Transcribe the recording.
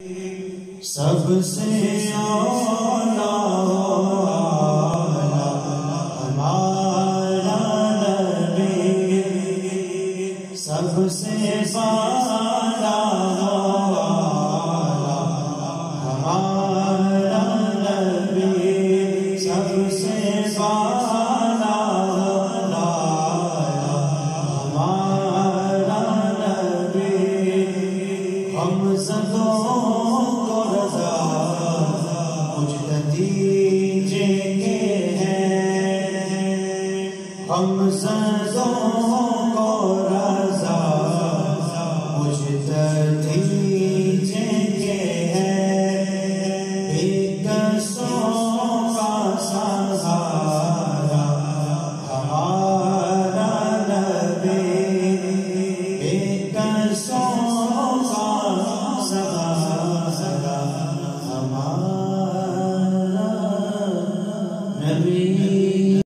سب سے اعلیٰ ہمارا نبی، سب سے اعلیٰ ہمارا نبی، سب سے اعلیٰ ہمارا نبی، ہم زدوں نتیجے کے ہیں، ہم زدوں کو رضا مجھ نتیجے کے ہیں، بے کسوں کا سہارا ہمارا نبی، بے کسوں کا سہارا ہمارا نبی۔